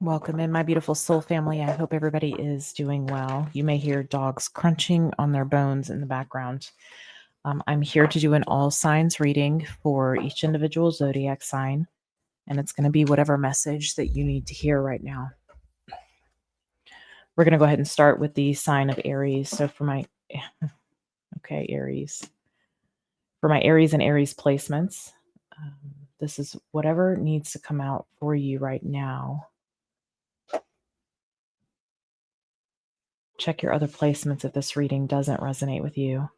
Welcome in, my beautiful soul family. I hope everybody is doing well. You may hear dogs crunching on their bones in the background. I'm here to do an all signs reading for each individual zodiac sign, and it's going to be whatever message that you need to hear right now. We're going to go ahead and start with the sign of Aries. So for my, Aries. For my Aries and Aries placements, this is whatever needs to come out for you right now. Check your other placements if this reading doesn't resonate with you.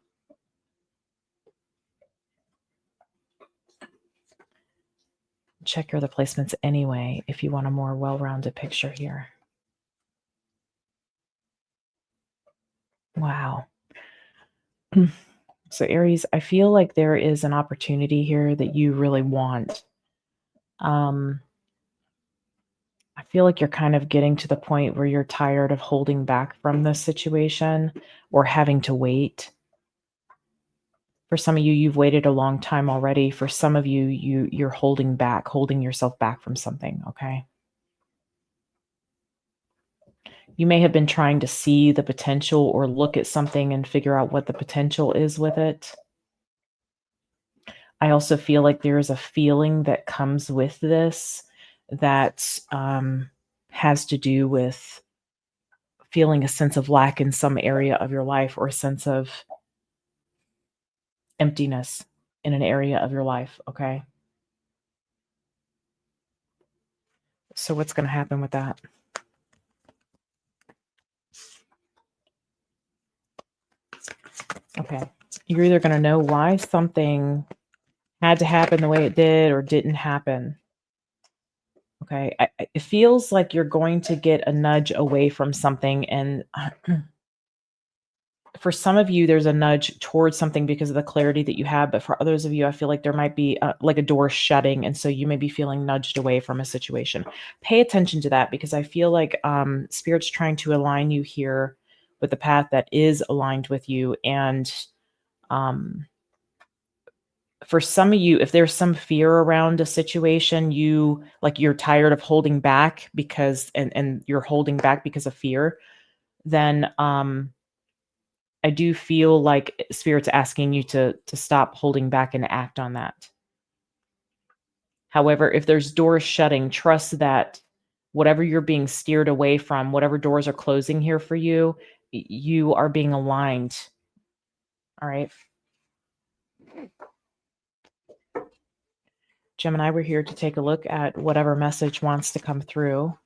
Check your other placements anyway if you want a more well-rounded picture here. Wow. So Aries, I feel like there is an opportunity here that you really want. I feel like you're kind of getting to the point where you're tired of holding back from this situation or having to wait. For some of you, you've waited a long time already. For some of you, you're holding yourself back from something, okay? You may have been trying to see the potential or look at something and figure out what the potential is with it. I also feel like there is a feeling that comes with this that has to do with feeling a sense of lack in some area of your life or a sense of emptiness in an area of your life, okay? So what's going to happen with that? Okay. You're either going to know why something had to happen the way it did or didn't happen. Okay. It feels like you're going to get a nudge away from something. And for some of you, there's a nudge towards something because of the clarity that you have. But for others of you, I feel like there might be like a door shutting. And so you may be feeling nudged away from a situation. Pay attention to that because I feel like Spirit's trying to align you here with the path that is aligned with you. And for some of you, if there's some fear around a situation, you're tired of holding back because and you're holding back because of fear, then I do feel like Spirit's asking you to stop holding back and act on that. However, if there's doors shutting, trust that whatever you're being steered away from, whatever doors are closing here for you, you are being aligned. All right. Gemini, we're here to take a look at whatever message wants to come through.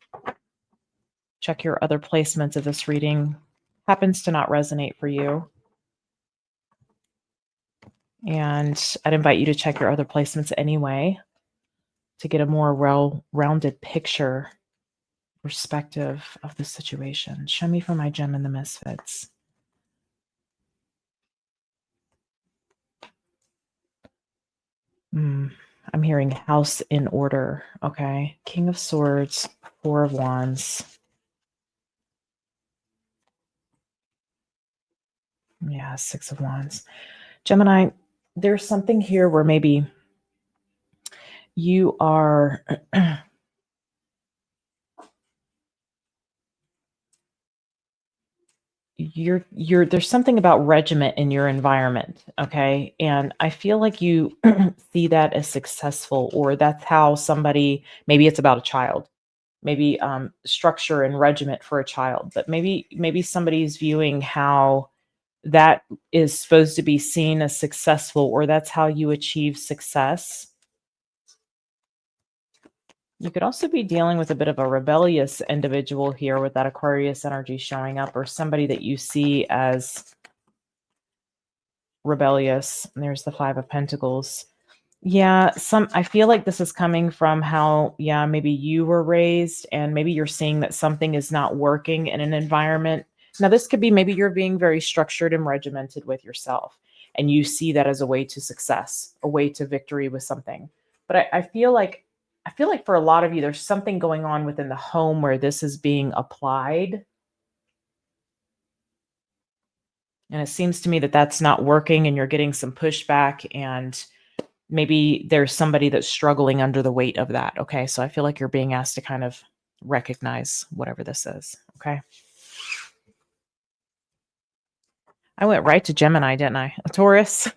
Check your other placements if this reading happens to not resonate for you. And I'd invite you to check your other placements anyway to get a more well-rounded picture, perspective of the situation. Show me for my gem in the misfits. I'm hearing house in order. Okay. King of Swords, Four of Wands. Yeah, Six of Wands. Gemini, there's something here where maybe you are there's something about regiment in your environment, okay? And I feel like you see that as successful, or that's how somebody, maybe it's about a child, maybe structure and regiment for a child, but maybe somebody's viewing how that is supposed to be seen as successful, or that's how you achieve success. You could also be dealing with a bit of a rebellious individual here with that Aquarius energy showing up, or somebody that you see as rebellious. And there's the Five of Pentacles. Yeah, I feel like this is coming from how, maybe you were raised and maybe you're seeing that something is not working in an environment. Now, this could be maybe you're being very structured and regimented with yourself, and you see that as a way to success, a way to victory with something. But I feel like for a lot of you, there's something going on within the home where this is being applied. And it seems to me that that's not working and you're getting some pushback, and maybe there's somebody that's struggling under the weight of that. Okay. So I feel like you're being asked to kind of recognize whatever this is. Okay. I went right to Gemini, didn't I? A Taurus.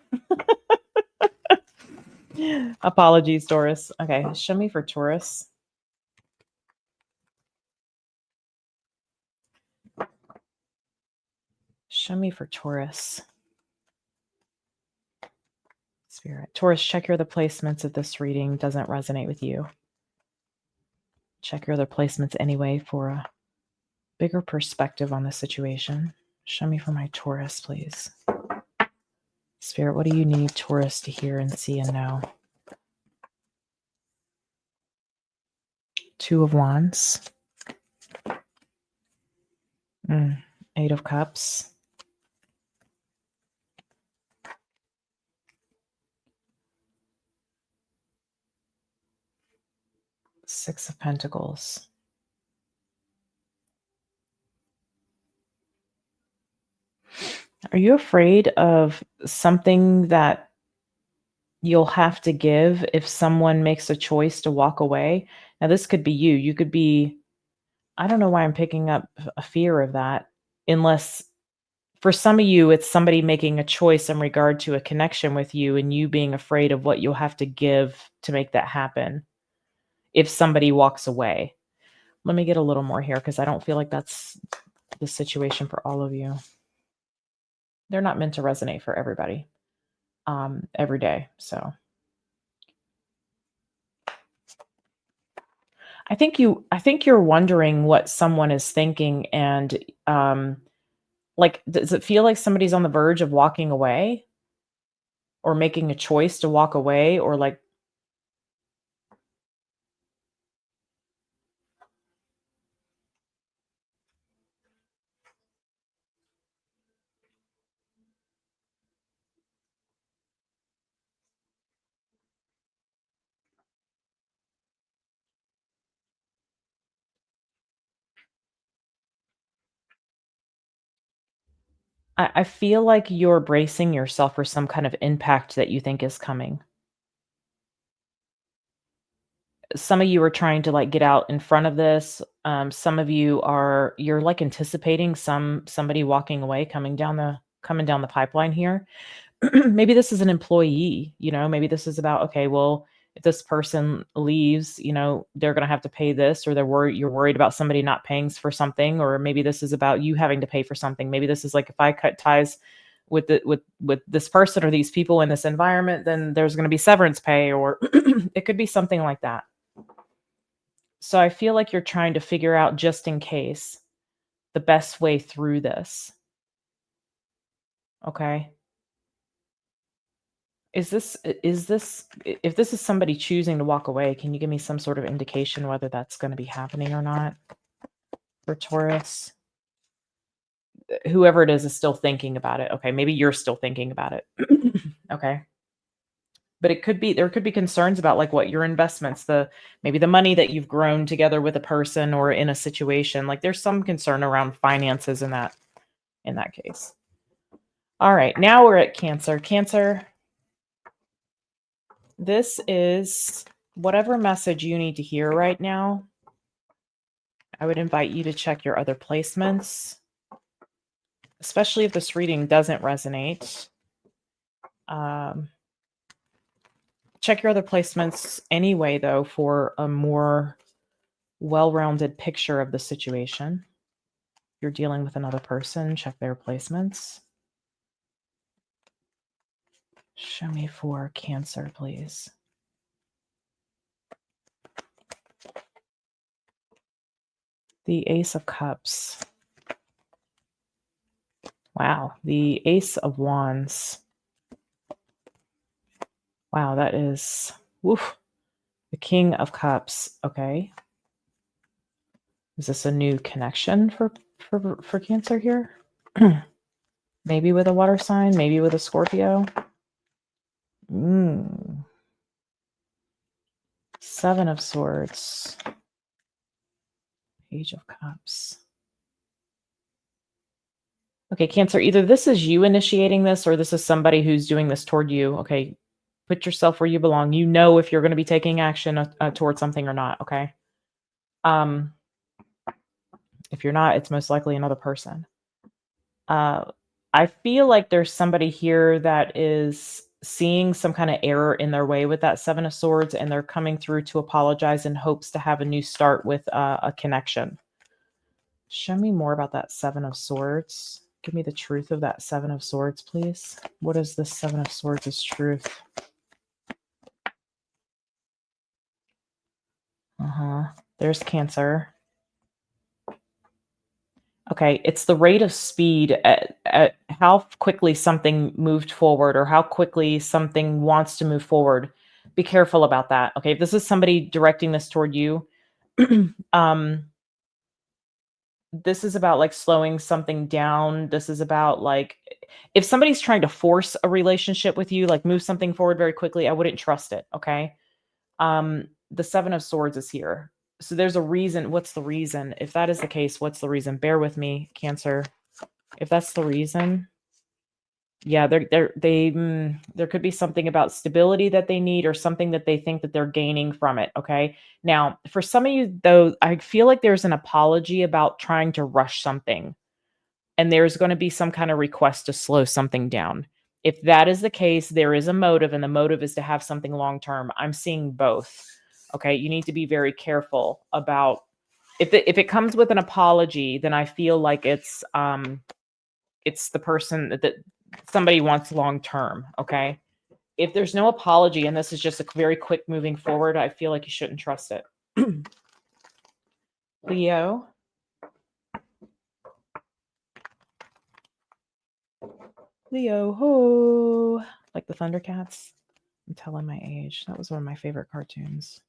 Apologies, Taurus. Okay. Show me for Taurus. Show me for Taurus. Spirit. Taurus, check your other placements if this reading doesn't resonate with you. Check your other placements anyway for a bigger perspective on the situation. Show me for my Taurus, please. Spirit, what do you need Taurus to hear and see and know? Two of Wands. Eight of Cups. Six of Pentacles. Are you afraid of something that you'll have to give if someone makes a choice to walk away? Now, this could be you. You could be, I don't know why I'm picking up a fear of that, unless for some of you, it's somebody making a choice in regard to a connection with you and you being afraid of what you'll have to give to make that happen if somebody walks away. Let me get a little more here because I don't feel like that's the situation for all of you. They're not meant to resonate for everybody every day. So I think you're wondering what someone is thinking, and like, does it feel like somebody's on the verge of walking away or making a choice to walk away, or like, I feel like you're bracing yourself for some kind of impact that you think is coming. Some of you are trying to like get out in front of this. Some of you you're like anticipating somebody walking away, coming down the pipeline here. Maybe this is an employee, maybe this is about, okay, well, if this person leaves, they're going to have to pay this, or you're worried about somebody not paying for something, or maybe this is about you having to pay for something. Maybe this is like, if I cut ties with this person or these people in this environment, then there's going to be severance pay, or it could be something like that. So I feel like you're trying to figure out, just in case, the best way through this. Okay. If this is somebody choosing to walk away, can you give me some sort of indication whether that's going to be happening or not for Taurus? Whoever it is still thinking about it. Okay, maybe you're still thinking about it. Okay. But there could be concerns about like what your investments, maybe the money that you've grown together with a person or in a situation. Like there's some concern around finances in that case. All right, now we're at Cancer. Cancer, this is whatever message you need to hear right now. I would invite you to check your other placements, especially if this reading doesn't resonate. Check your other placements anyway, though, for a more well-rounded picture of the situation. If you're dealing with another person, check their placements. Show me for Cancer, please. The Ace of Cups. Wow, the Ace of Wands. Wow, that is, woof. The King of Cups. Okay. Is this a new connection for Cancer here? Maybe with a water sign, maybe with a Scorpio. Seven of Swords. Page of Cups. Okay, Cancer, either this is you initiating this or this is somebody who's doing this toward you. Okay, put yourself where you belong. You know if you're going to be taking action towards something or not, okay? If you're not, it's most likely another person. I feel like there's somebody here that is seeing some kind of error in their way with that Seven of Swords, and they're coming through to apologize in hopes to have a new start with a connection. Show me more about that Seven of Swords. Give me the truth of that Seven of Swords, please. What is this Seven of Swords' truth? There's Cancer. Okay, it's the rate of speed at how quickly something moved forward or how quickly something wants to move forward. Be careful about that. Okay, if this is somebody directing this toward you, this is about like slowing something down. This is about like if somebody's trying to force a relationship with you, like move something forward very quickly, I wouldn't trust it. Okay. The Seven of Swords is here. So there's a reason. What's the reason? If that is the case, what's the reason? Bear with me, Cancer. If that's the reason, yeah, there could be something about stability that they need or something that they think that they're gaining from it. Okay. Now, for some of you, though, I feel like there's an apology about trying to rush something, and there's going to be some kind of request to slow something down. If that is the case, there is a motive, and the motive is to have something long term. I'm seeing both. Okay. You need to be very careful about if it comes with an apology, then I feel like it's the person that somebody wants long term. Okay. If there's no apology and this is just a very quick moving forward, I feel like you shouldn't trust it. Leo. Leo, ho. Like the Thundercats. I'm telling my age. That was one of my favorite cartoons.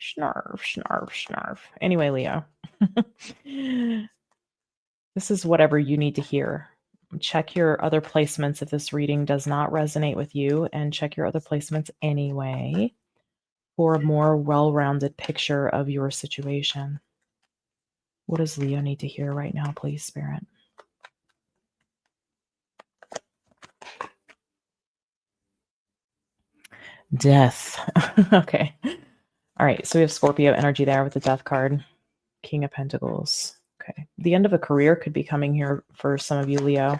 Snarf, snarf, snarf. Anyway, Leo. This is whatever you need to hear. Check your other placements if this reading does not resonate with you, and check your other placements anyway for a more well-rounded picture of your situation. What does Leo need to hear right now, please, Spirit? Death. Okay. All right. So we have Scorpio energy there with the Death card. King of Pentacles. Okay. The end of a career could be coming here for some of you, Leo.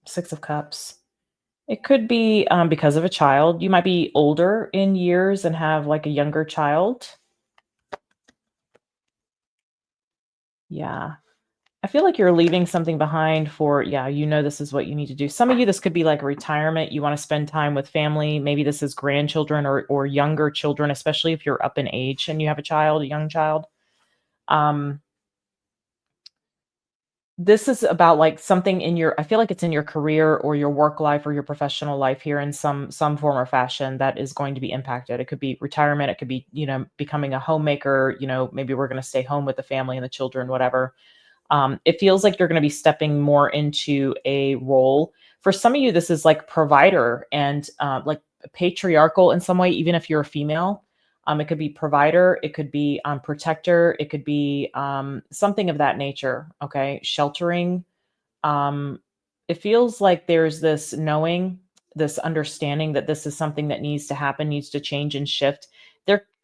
Six of Cups. It could be because of a child. You might be older in years and have like a younger child. Yeah. I feel like you're leaving something behind for, this is what you need to do. Some of you, this could be like retirement. You want to spend time with family. Maybe this is grandchildren or younger children, especially if you're up in age and you have a young child. This is about like something I feel like it's in your career or your work life or your professional life here in some form or fashion that is going to be impacted. It could be retirement. It could be, becoming a homemaker, maybe we're going to stay home with the family and the children, whatever. It feels like you're going to be stepping more into a role. For some of you, this is like provider and like patriarchal in some way, even if you're a female. It could be provider, it could be protector, it could be something of that nature. Okay, sheltering. It feels like there's this knowing, this understanding that this is something that needs to happen, needs to change and shift.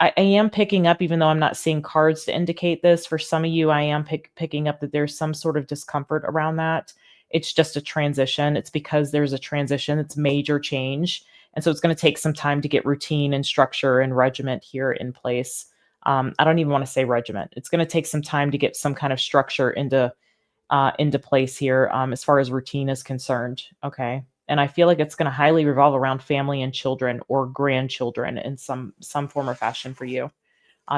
I am picking up, even though I'm not seeing cards to indicate this. For some of you, I am picking up that there's some sort of discomfort around that. It's just a transition. It's because there's a transition. It's major change. And so it's going to take some time to get routine and structure and regiment here in place. I don't even want to say regiment. It's going to take some time to get some kind of structure into place here as far as routine is concerned. Okay. And I feel like it's going to highly revolve around family and children or grandchildren in some form or fashion for you.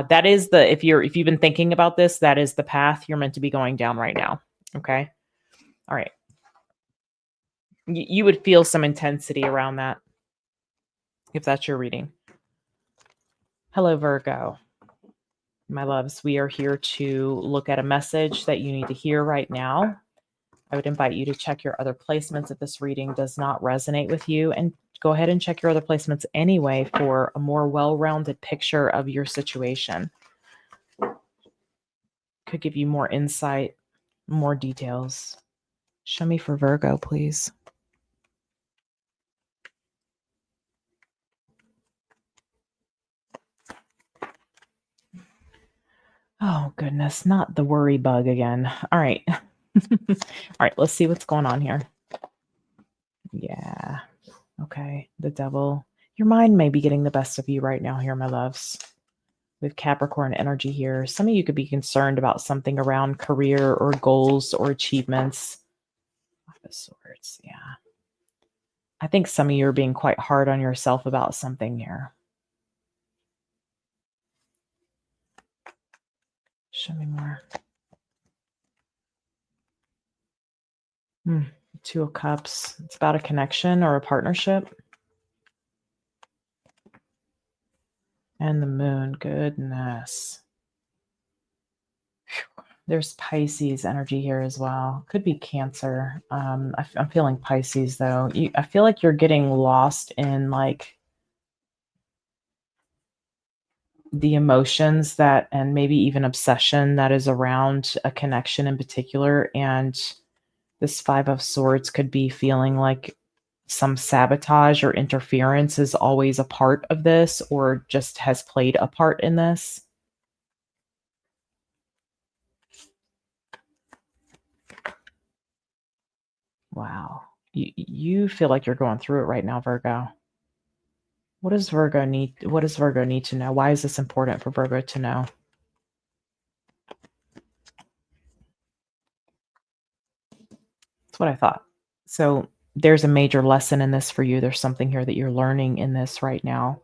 That is if you've been thinking about this, that is the path you're meant to be going down right now. Okay. All right. You would feel some intensity around that if that's your reading. Hello, Virgo. My loves, we are here to look at a message that you need to hear right now. I would invite you to check your other placements if this reading does not resonate with you, and go ahead and check your other placements anyway for a more well-rounded picture of your situation. Could give you more insight, more details. Show me for Virgo, please. Oh, goodness, not the worry bug again. All right. All right, let's see what's going on here. Yeah. Okay, the devil. Your mind may be getting the best of you right now here, my loves. With Capricorn energy here. Some of you could be concerned about something around career or goals or achievements. Five of Swords, yeah. I think some of you are being quite hard on yourself about something here. Show me more. Two of Cups. It's about a connection or a partnership. And the Moon. Goodness. There's Pisces energy here as well. Could be Cancer. I'm feeling Pisces though. I feel like you're getting lost in like the emotions that, and maybe even obsession that is around a connection in particular. And this Five of Swords could be feeling like some sabotage or interference is always a part of this, or just has played a part in this. Wow. You feel like you're going through it right now, Virgo. What does Virgo need? What does Virgo need to know? Why is this important for Virgo to know? That's what I thought. So there's a major lesson in this for you. There's something here that you're learning in this right now.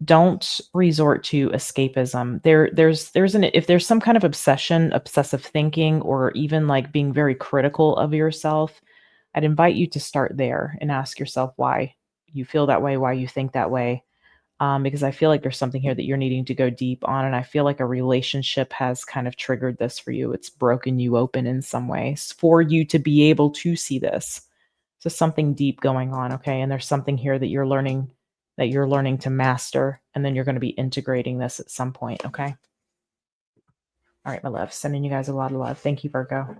Don't resort to escapism. If there's some kind of obsessive thinking, or even like being very critical of yourself, I'd invite you to start there and ask yourself why you feel that way, why you think that way. Because I feel like there's something here that you're needing to go deep on. And I feel like a relationship has kind of triggered this for you. It's broken you open in some ways for you to be able to see this. So something deep going on, okay? And there's something here that you're learning to master, and then you're going to be integrating this at some point, okay? All right, my love, sending you guys a lot of love. Thank you, Virgo.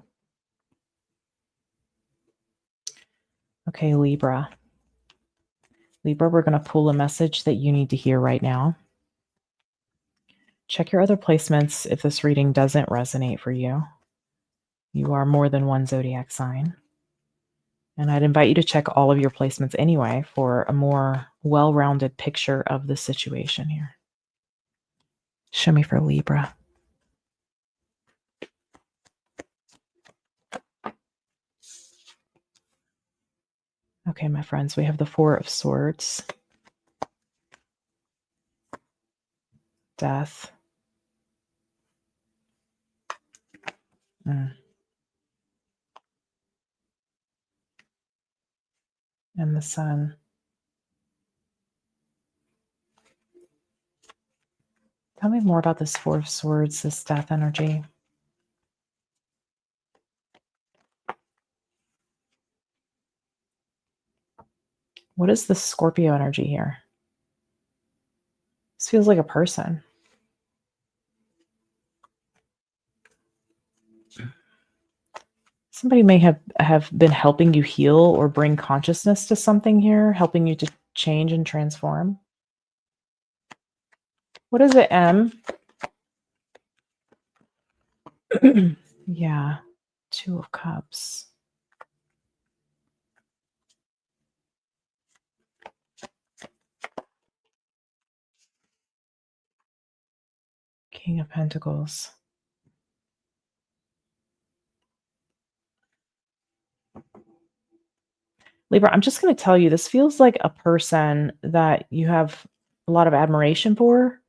Okay, Libra. Libra, we're going to pull a message that you need to hear right now. Check your other placements if this reading doesn't resonate for you. You are more than one zodiac sign. And I'd invite you to check all of your placements anyway for a more well-rounded picture of the situation here. Show me for Libra. Okay, my friends, we have the Four of Swords. Death. And the Sun. Tell me more about this Four of Swords, this death energy. What is the Scorpio energy here? This feels like a person. Somebody may have been helping you heal or bring consciousness to something here, helping you to change and transform. What is it, M? Yeah, Two of Cups. King of Pentacles. Libra, I'm just going to tell you, this feels like a person that you have a lot of admiration for.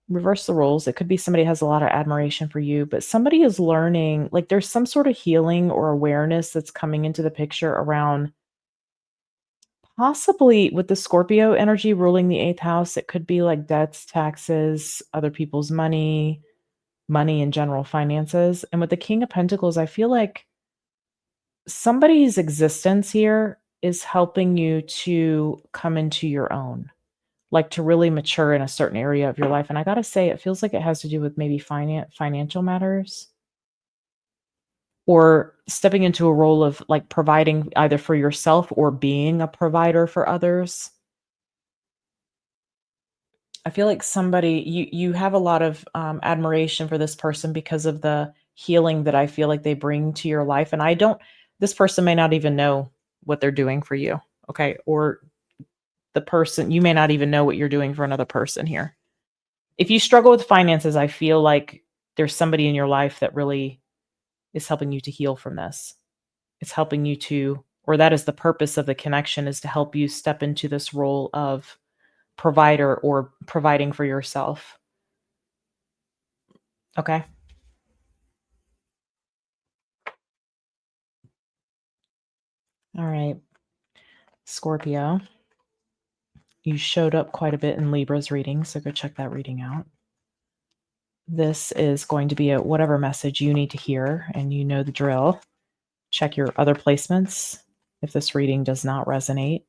Reverse the roles. It could be somebody has a lot of admiration for you, but somebody is learning, like there's some sort of healing or awareness that's coming into the picture around, possibly with the Scorpio energy ruling the 8th house. It could be like debts, taxes, other people's money in general, finances. And with the King of Pentacles, I feel like somebody's existence here is helping you to come into your own, like to really mature in a certain area of your life. And I got to say, it feels like it has to do with maybe financial matters, or stepping into a role of like providing either for yourself or being a provider for others. I feel like you have a lot of admiration for this person because of the healing that I feel like they bring to your life. And this person may not even know what they're doing for you. Okay. Or you may not even know what you're doing for another person here. If you struggle with finances, I feel like there's somebody in your life that really is helping you to heal from this. It's helping you to, or that is the purpose of the connection, is to help you step into this role of provider or providing for yourself. Okay. All right. Scorpio, you showed up quite a bit in Libra's reading, so go check that reading out. This is going to be a whatever message you need to hear, and you know the drill. Check your other placements. If this reading does not resonate,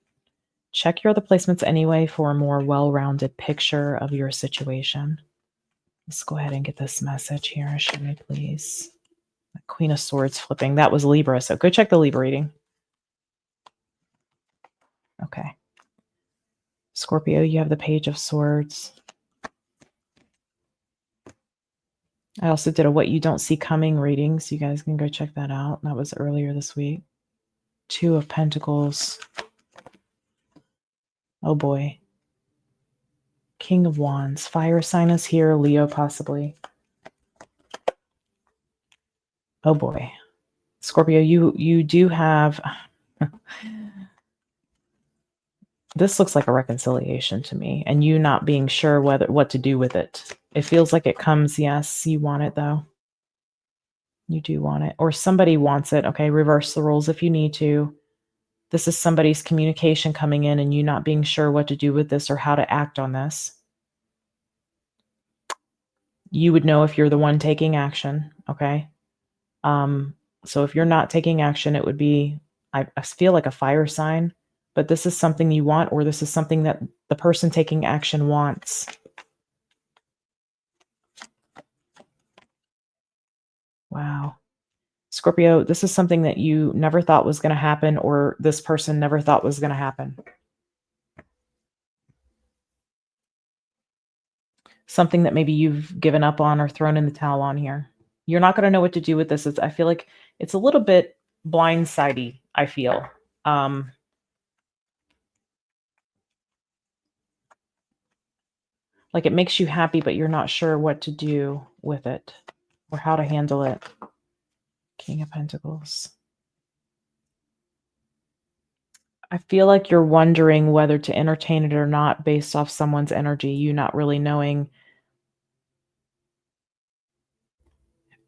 check your other placements anyway for a more well-rounded picture of your situation. Let's go ahead and get this message here. Show me, please. The Queen of Swords flipping. That was Libra, so go check the Libra reading. Okay. Scorpio, you have the Page of Swords. I also did a What You Don't See Coming reading, so you guys can go check that out. That was earlier this week. Two of Pentacles. Oh boy. King of Wands. Fire sign is here. Leo possibly. Oh boy. Scorpio, you do have... This looks like a reconciliation to me, and you not being sure what to do with it. It feels like it comes, yes, you want it though. You do want it, or somebody wants it. Okay, reverse the roles if you need to. This is somebody's communication coming in and you not being sure what to do with this or how to act on this. You would know if you're the one taking action, okay? So if you're not taking action, it would be, I feel like a fire sign, but this is something you want, or this is something that the person taking action wants. Wow. Scorpio, this is something that you never thought was going to happen, or this person never thought was going to happen. Something that maybe you've given up on or thrown in the towel on here. You're not going to know what to do with this. I feel like it's a little bit blindsidey, I feel. Like it makes you happy, but you're not sure what to do with it or how to handle it. King of Pentacles. I feel like you're wondering whether to entertain it or not based off someone's energy, you not really knowing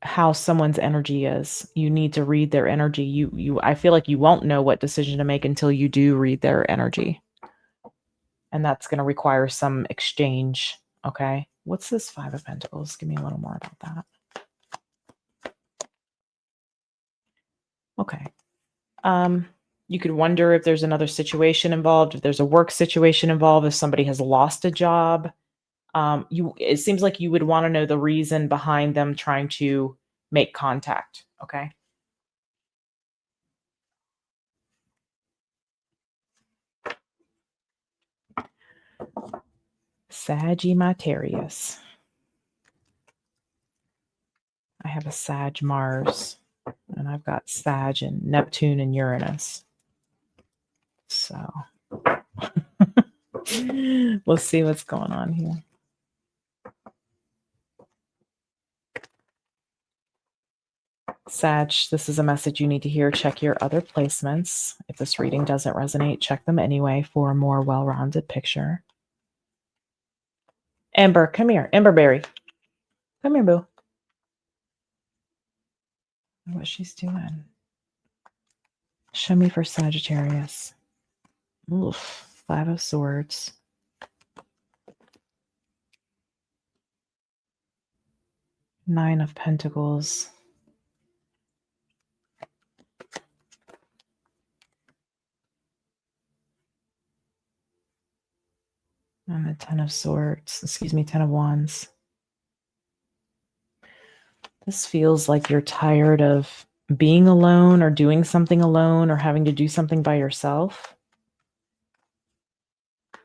how someone's energy is. You need to read their energy. I feel like you won't know what decision to make until you do read their energy. And that's going to require some exchange. Okay. What's this Five of Pentacles? Give me a little more about that. Okay. You could wonder if there's another situation involved, if there's a work situation involved, if somebody has lost a job. It seems like you would want to know the reason behind them trying to make contact. Okay. Sagittarius. I have a Sag Mars, and I've got Sag and Neptune and Uranus. So we'll see what's going on here. Sag, this is a message you need to hear. Check your other placements. If this reading doesn't resonate, check them anyway for a more well-rounded picture. Ember, come here. Emberberry. Come here, boo. What she's doing. Show me for Sagittarius. Oof. Five of Swords. Nine of Pentacles. And the Ten of Swords. Excuse me, Ten of Wands. This feels like you're tired of being alone or doing something alone or having to do something by yourself.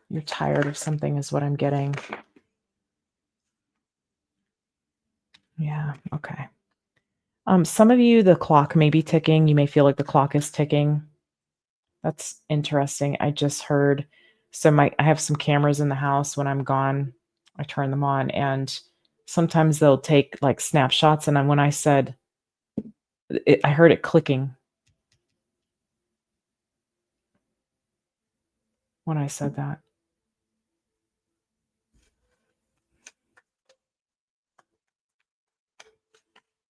You're tired of something is what I'm getting. Yeah. Okay. Some of you, the clock may be ticking. You may feel like the clock is ticking. That's interesting. I just heard. So I have some cameras in the house. When I'm gone, I turn them on, and sometimes they'll take like snapshots. And then when I said it, I heard it clicking when I said that.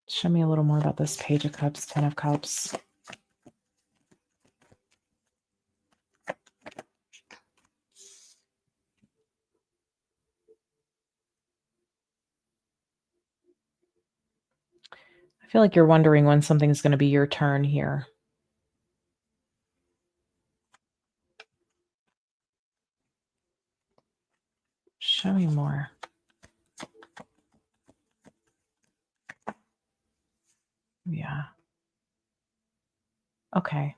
Show me a little more about this Page of Cups, Ten of Cups. I feel like you're wondering when something's going to be your turn here. Show me more. Yeah. Okay.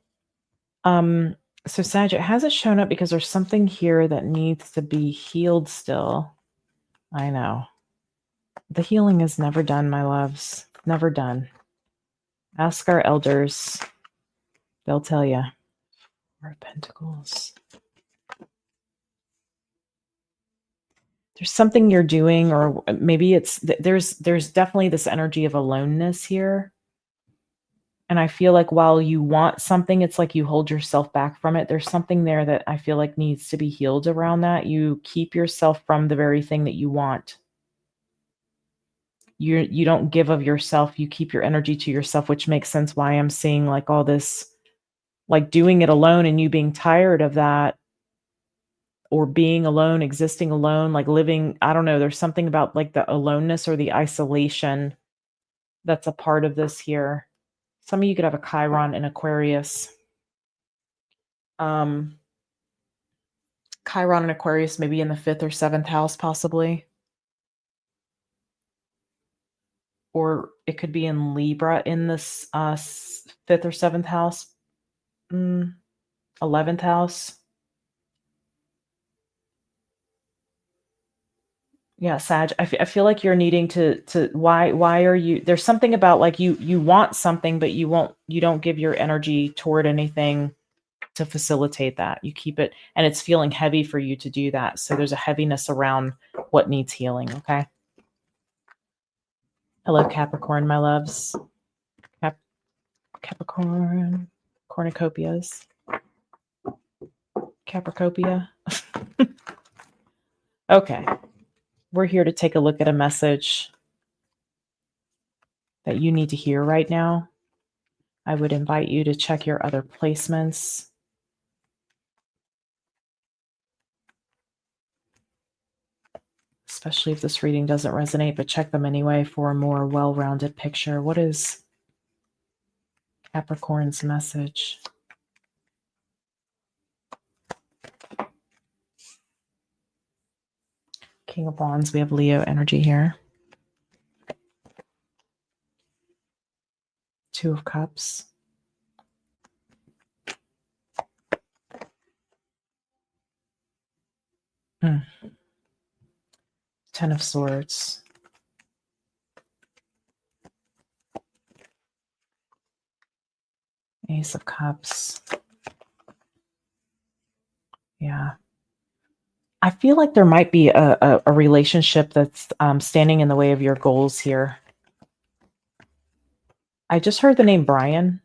So Sag, it hasn't shown up because there's something here that needs to be healed still. I know. The healing is never done, my loves. Never done. Ask our elders. They'll tell you. Four of Pentacles. There's something you're doing, or maybe it's there's definitely this energy of aloneness here. And I feel like while you want something, it's like you hold yourself back from it. There's something there that I feel like needs to be healed around that. You keep yourself from the very thing that you want. You don't give of yourself. You keep your energy to yourself, which makes sense why I'm seeing like all this, like doing it alone and you being tired of that, or being alone, existing alone, like living, I don't know, there's something about like the aloneness or the isolation that's a part of this here. Some of you could have a Chiron in Aquarius. Chiron and Aquarius, maybe in the 5th or 7th house, possibly. Or it could be in Libra in this 5th or 7th house, 11th house. Yeah, Sag, I feel like you're needing to why are you, there's something about like you want something, but you don't give your energy toward anything to facilitate that. You keep it, and it's feeling heavy for you to do that. So there's a heaviness around what needs healing, okay? Hello, Capricorn, my loves. Capricorn, cornucopias. Capricopia. Okay. We're here to take a look at a message that you need to hear right now. I would invite you to check your other placements. Especially if this reading doesn't resonate, but check them anyway for a more well-rounded picture. What is Capricorn's message? King of Wands, we have Leo energy here. Two of Cups. Ten of Swords. Ace of Cups. Yeah. I feel like there might be a relationship that's standing in the way of your goals here. I just heard the name Brian.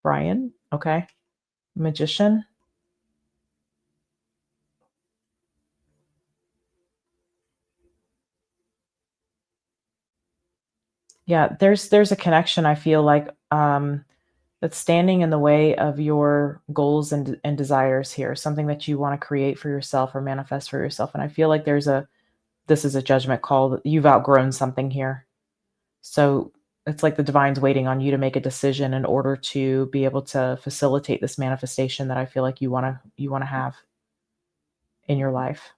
Brian, okay. Magician. Yeah, there's a connection, I feel like, that's standing in the way of your goals and desires here, something that you want to create for yourself or manifest for yourself. And I feel like this is a judgment call, that you've outgrown something here. So it's like the divine's waiting on you to make a decision in order to be able to facilitate this manifestation that I feel like you want to have in your life.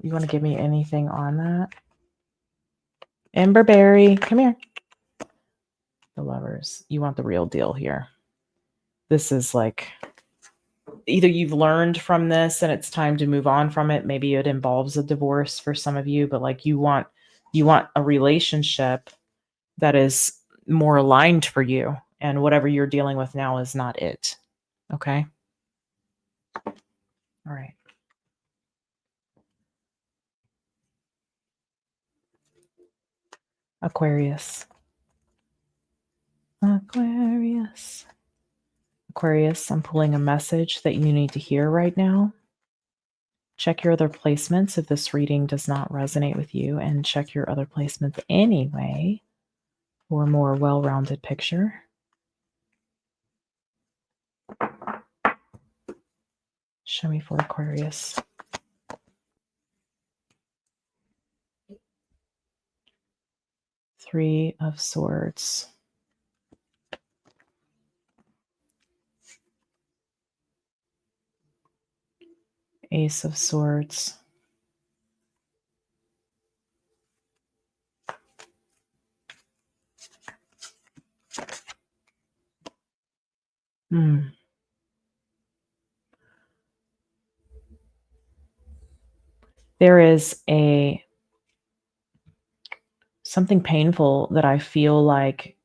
You want to give me anything on that? Emberberry, come here. The Lovers. You want the real deal here. This is like, either you've learned from this and it's time to move on from it. Maybe it involves a divorce for some of you, but like you want You want a relationship that is more aligned for you, and whatever you're dealing with now is not it. Okay? All right. Aquarius. Aquarius. Aquarius, I'm pulling a message that you need to hear right now. Check your other placements if this reading does not resonate with you, and check your other placements anyway for a more well-rounded picture. Show me for Aquarius. Three of Swords. Ace of Swords. There is something painful that I feel like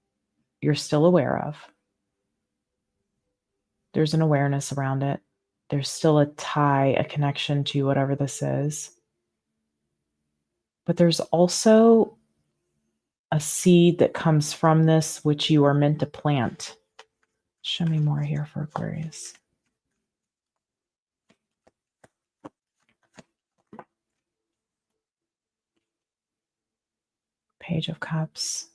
you're still aware of. There's an awareness around it. There's still a tie, a connection to whatever this is. But there's also a seed that comes from this, which you are meant to plant. Show me more here for Aquarius. Page of Cups.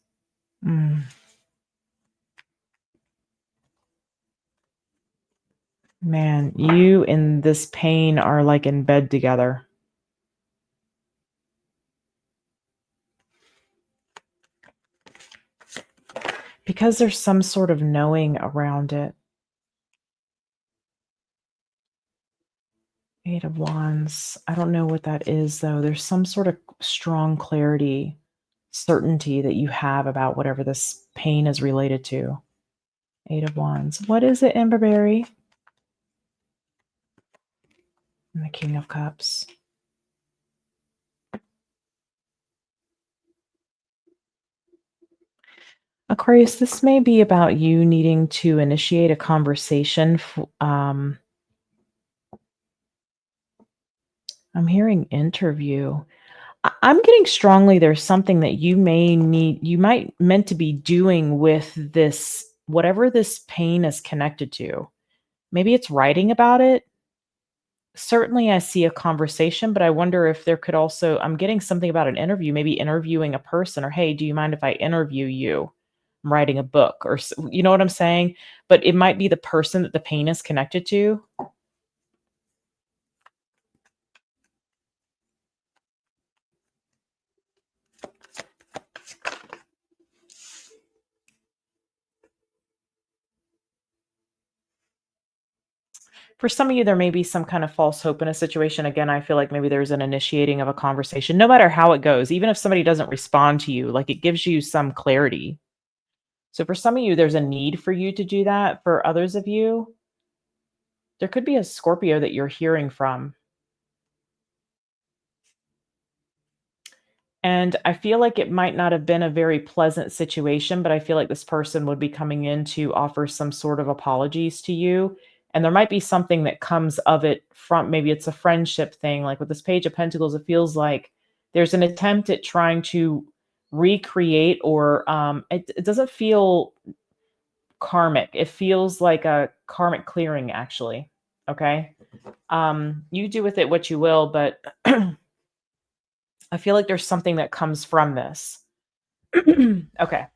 Man, you and this pain are like in bed together. Because there's some sort of knowing around it. Eight of Wands. I don't know what that is, though. There's some sort of strong clarity, certainty that you have about whatever this pain is related to. Eight of Wands. What is it, Emberberry? And the King of Cups. Aquarius, this may be about you needing to initiate a conversation. I'm hearing interview. I'm getting strongly there's something that you might meant to be doing with this, whatever this pain is connected to. Maybe it's writing about it. Certainly I see a conversation, but I wonder if there could also, I'm getting something about an interview, maybe interviewing a person, or, hey, do you mind if I interview you? I'm writing a book, or you know what I'm saying? But it might be the person that the pain is connected to. For some of you, there may be some kind of false hope in a situation. Again, I feel like maybe there's an initiating of a conversation, no matter how it goes, even if somebody doesn't respond to you, like it gives you some clarity. So for some of you, there's a need for you to do that. For others of you, there could be a Scorpio that you're hearing from. And I feel like it might not have been a very pleasant situation, but I feel like this person would be coming in to offer some sort of apologies to you. And there might be something that comes of it from, maybe it's a friendship thing. Like with this Page of Pentacles, it feels like there's an attempt at trying to recreate, or it doesn't feel karmic. It feels like a karmic clearing, actually. Okay. You do with it what you will, but I feel like there's something that comes from this. Okay.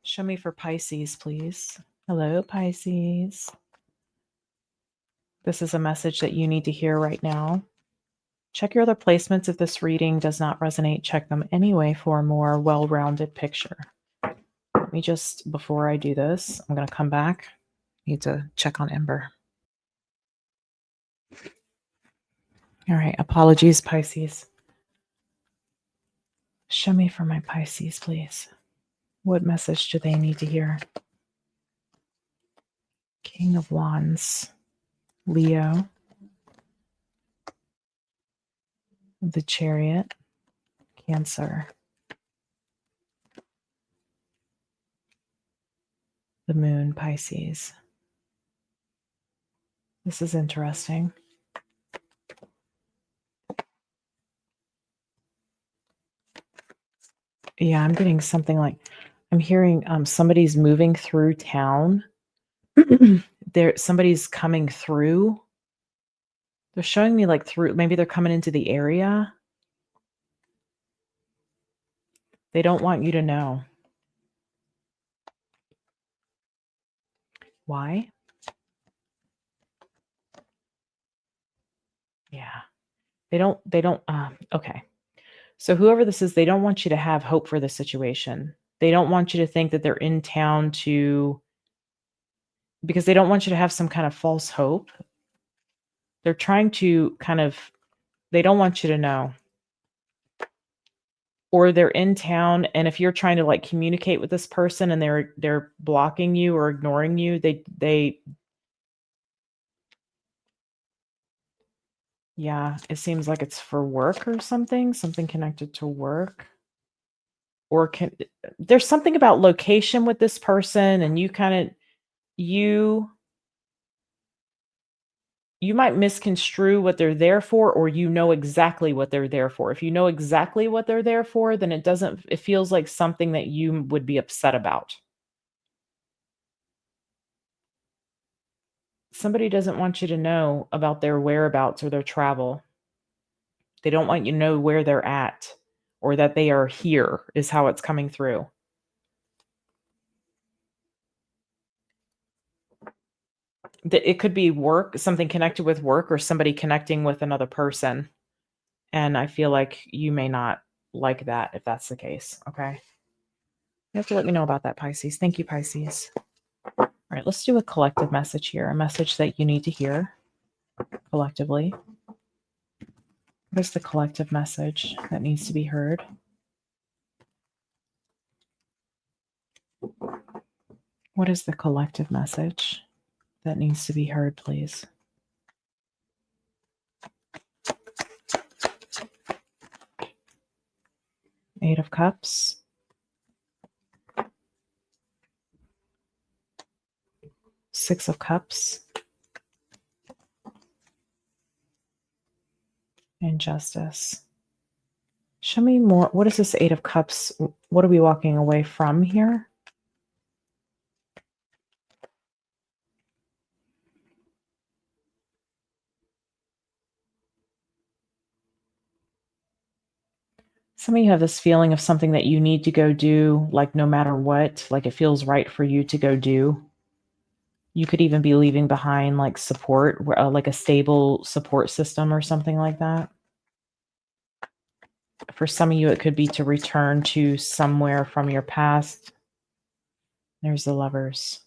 Show me for Pisces, please. Hello, Pisces. This is a message that you need to hear right now. Check your other placements. If this reading does not resonate, check them anyway for a more well-rounded picture. Let me just, before I do this, I'm going to come back. Need to check on Ember. All right. Apologies, Pisces. Show me for my Pisces, please. What message do they need to hear? King of Wands, Leo, The Chariot, Cancer, the Moon, Pisces. This is interesting. Yeah, I'm getting something like, I'm hearing somebody's moving through town. Somebody's coming through. They're showing me like through, maybe they're coming into the area. They don't want you to know. Why? Yeah. Okay. So whoever this is, they don't want you to have hope for the situation. They don't want you to think that they're in town because they don't want you to have some kind of false hope. They're trying to they don't want you to know. Or they're in town, and if you're trying to like communicate with this person and they're blocking you or ignoring you, yeah, it seems like it's for work or something connected to work. Or there's something about location with this person, and you might misconstrue what they're there for, or you know exactly what they're there for. If you know exactly what they're there for, then it feels like something that you would be upset about. Somebody doesn't want you to know about their whereabouts or their travel. They don't want you to know where they're at or that they are here, is how it's coming through. It could be work, something connected with work, or somebody connecting with another person. And I feel like you may not like that if that's the case. Okay. You have to let me know about that, Pisces. Thank you, Pisces. All right, let's do a collective message here, a message that you need to hear collectively. What is the collective message that needs to be heard? What is the collective message that needs to be heard, please? Eight of Cups. Six of Cups. And Justice. Show me more. What is this Eight of Cups? What are we walking away from here? Some of you have this feeling of something that you need to go do, like no matter what, like it feels right for you to go do. You could even be leaving behind like support, like a stable support system or something like that. For some of you, it could be to return to somewhere from your past. There's the Lovers.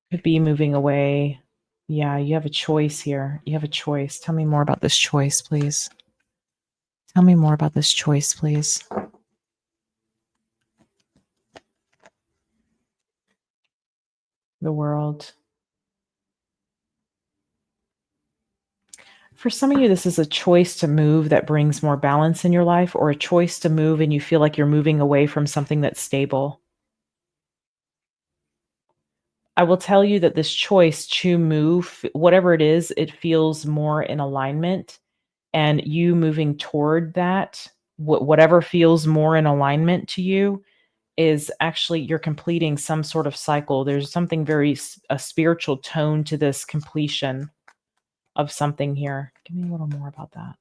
Could be moving away. Yeah, you have a choice here. You have a choice. Tell me more about this choice, please. Tell me more about this choice, please. The World. For some of you, this is a choice to move that brings more balance in your life, or a choice to move and you feel like you're moving away from something that's stable. I will tell you that this choice to move, whatever it is, it feels more in alignment, and you moving toward that, whatever feels more in alignment to you, is actually you're completing some sort of cycle. There's something a spiritual tone to this completion of something here. Give me a little more about that.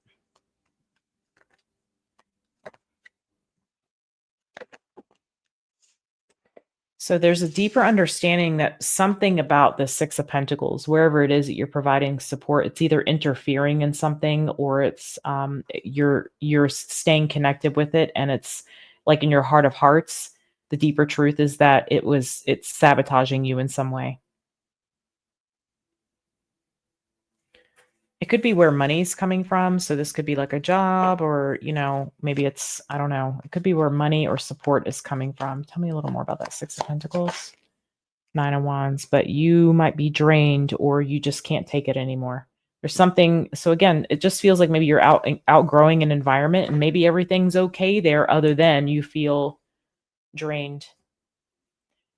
So there's a deeper understanding that something about the Six of Pentacles, wherever it is that you're providing support, it's either interfering in something, or it's you're staying connected with it, and it's like in your heart of hearts, the deeper truth is that it's sabotaging you in some way. It could be where money's coming from. So this could be like a job, or, maybe it's, I don't know. It could be where money or support is coming from. Tell me a little more about that Six of Pentacles. Nine of Wands, but you might be drained or you just can't take it anymore. There's something. So again, it just feels like maybe you're outgrowing an environment and maybe everything's okay there other than you feel drained.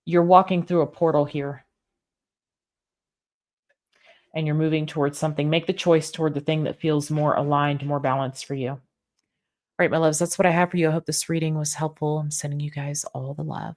You're walking through a portal here and you're moving towards something. Make the choice toward the thing that feels more aligned, more balanced for you. All right, my loves, that's what I have for you. I hope this reading was helpful. I'm sending you guys all the love.